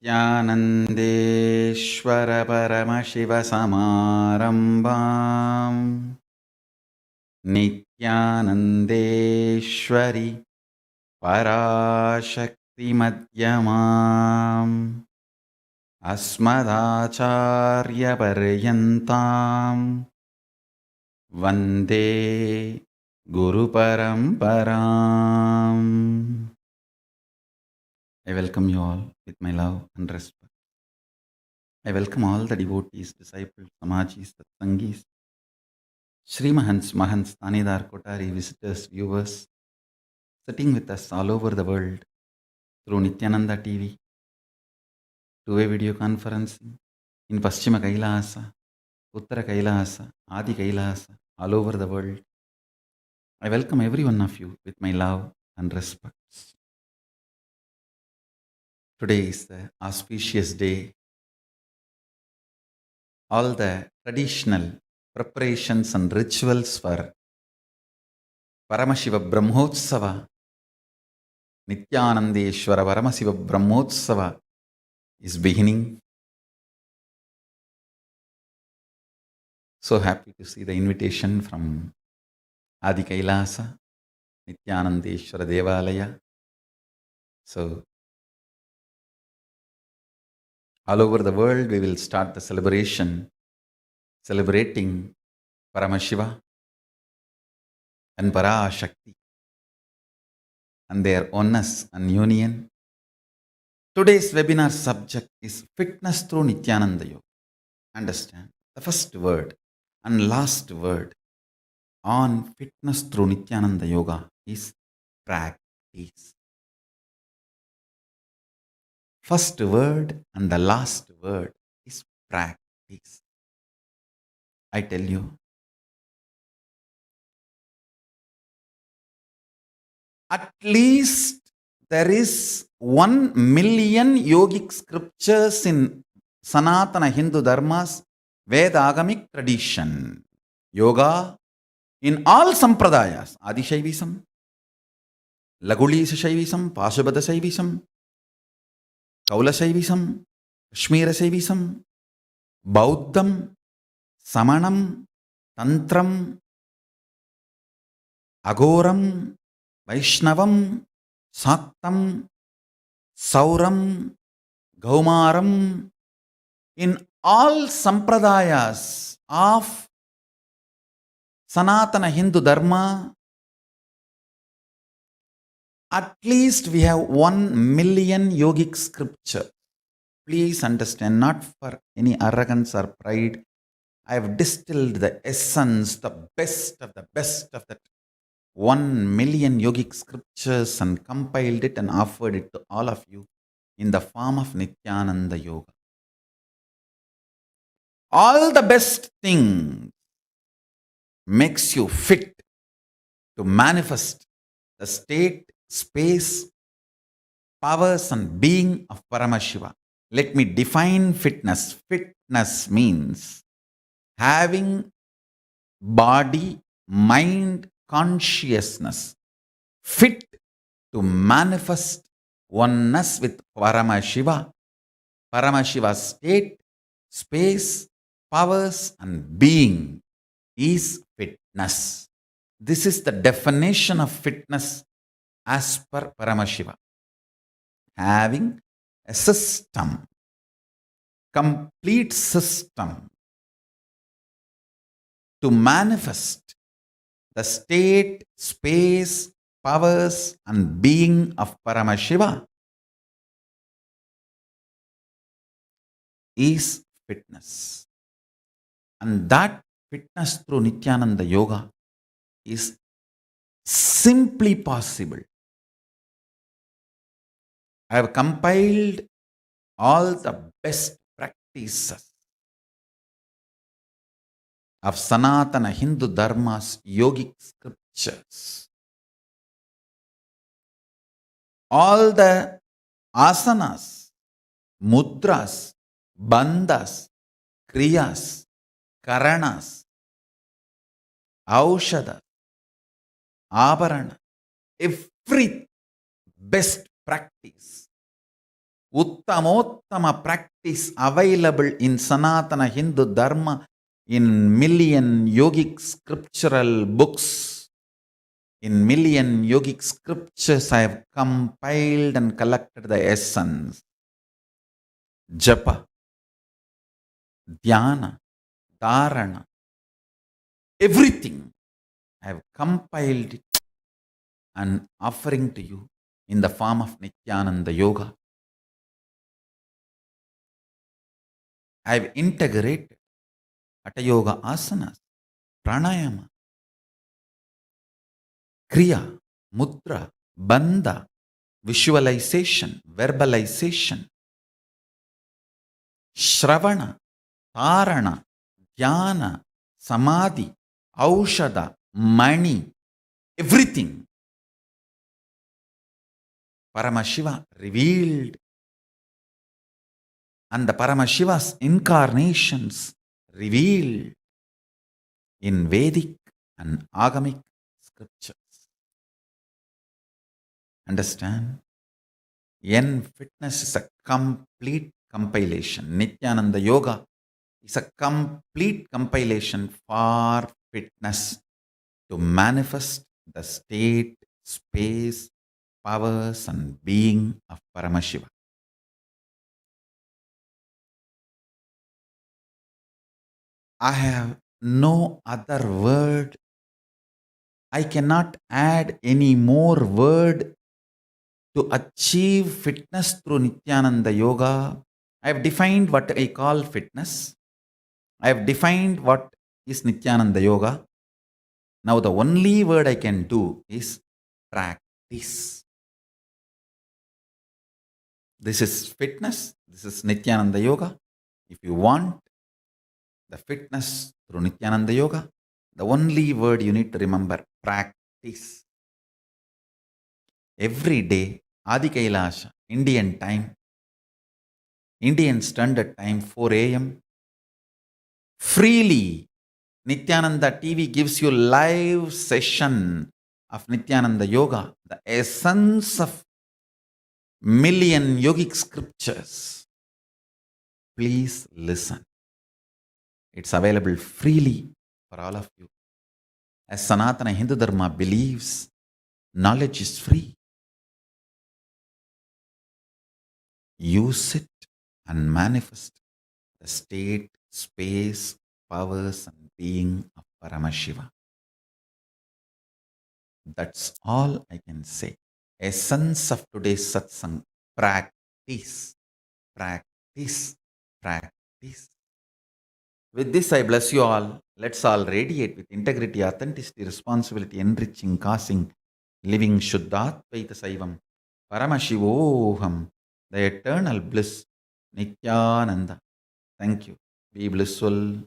नित्यानन्देश्वर परमशिवसमारम्भाम् नित्यानन्देश्वरि पराशक्तिमध्यमाम् अस्मदाचार्यपर्यन्ताम् वन्दे गुरुपरम्पराम्. I welcome you all with my love and respect. I welcome all the devotees, disciples, Samajis, Satsangis, Sri Mahants, Mahants, Tanidar, Kotari, visitors, viewers, sitting with us all over the world through Nityananda TV, two-way video conferencing, in Paschima Kailasa, Uttara Kailasa, Adi Kailasa, all over the world. I welcome every one of you with my love and respects. Today is the auspicious day. All the traditional preparations and rituals for Paramashiva Brahmotsava, Nityanandeshwara Paramashiva Brahmotsava is beginning. So happy to see the invitation from Adi Kailasa, Nityanandeshwara Devalaya. So all over the world we will start the celebration, celebrating Paramashiva and Parashakti and their oneness and union. Today's webinar subject is Fitness through Nityananda Yoga. Understand, the first word and last word on fitness through Nityananda Yoga is practice. First word and the last word is practice. I tell you, at least there is 1 million yogic scriptures in Sanatana Hindu Dharma's Vedagamic tradition. Yoga in all sampradayas, Adishaivism, Lagulisa Shaivism, Pashabada Shaivism, Kaula Shaivism, Kashmira Shaivism, Bauddham, Samanam, Tantram, Agoram, Vaishnavam, Saktam, Sauram, Gaumaram, in all sampradayas of Sanatana Hindu Dharma, at least we have 1 million yogic scripture. Please understand, not for any arrogance or pride. I have distilled the essence, the best of that 1 million yogic scriptures and compiled it and offered it to all of you in the form of Nityananda Yoga. All the best things makes you fit to manifest the state, space, powers and being of Paramashiva. Let me define fitness. Fitness means having body, mind, consciousness fit to manifest oneness with Paramashiva. Paramashiva's state, space, powers and being is fitness. This is the definition of fitness as per Paramashiva. Having a system, complete system to manifest the state, space, powers and being of Paramashiva is fitness. And that fitness through Nityananda Yoga is simply possible. I have compiled all the best practices of Sanatana Hindu Dharma's yogic scriptures. All the asanas, mudras, bandhas, kriyas, karanas, aushadhas, abarana, every best practice Uttamottama practice available in Sanatana Hindu Dharma in million yogic scriptural books. In million yogic scriptures, I have compiled and collected the essence. Japa, dhyana, dharana, everything. I have compiled it and offering to you in the form of Nityananda Yoga. I have integrated Hatha Yoga asanas, pranayama, kriya, mudra, bandha, visualization, verbalization, shravana, tarana, dhyana, samadhi, aushada, mani, everything. Paramashiva revealed, and the Paramashiva's incarnations revealed in Vedic and Agamic scriptures. Understand? Yen Fitness is a complete compilation. Nityananda Yoga is a complete compilation for fitness to manifest the state, space, powers, and being of Paramashiva. I have no other word. I cannot add any more word to achieve fitness through Nityananda Yoga. I have defined what I call fitness. I have defined what is Nityananda Yoga. Now the only word I can do is practice. This is fitness. This is Nityananda Yoga. If you want the fitness through Nityananda Yoga, the only word you need to remember, practice. Every day, Adi Kailasha, Indian time, Indian Standard Time, 4 a.m. Freely, Nityananda TV gives you live session of Nityananda Yoga, the essence of million yogic scriptures. Please listen. It's available freely for all of you. As Sanatana Hindu Dharma believes, knowledge is free. Use it and manifest the state, space, powers, and being of Paramashiva. That's all I can say. Essence of today's satsang, practice, practice, practice. With this, I bless you all. Let's all radiate with integrity, authenticity, responsibility, enriching, causing, living Shuddhatvaita Saivam, Paramashivoham, the eternal bliss, Nityananda. Thank you. Be blissful.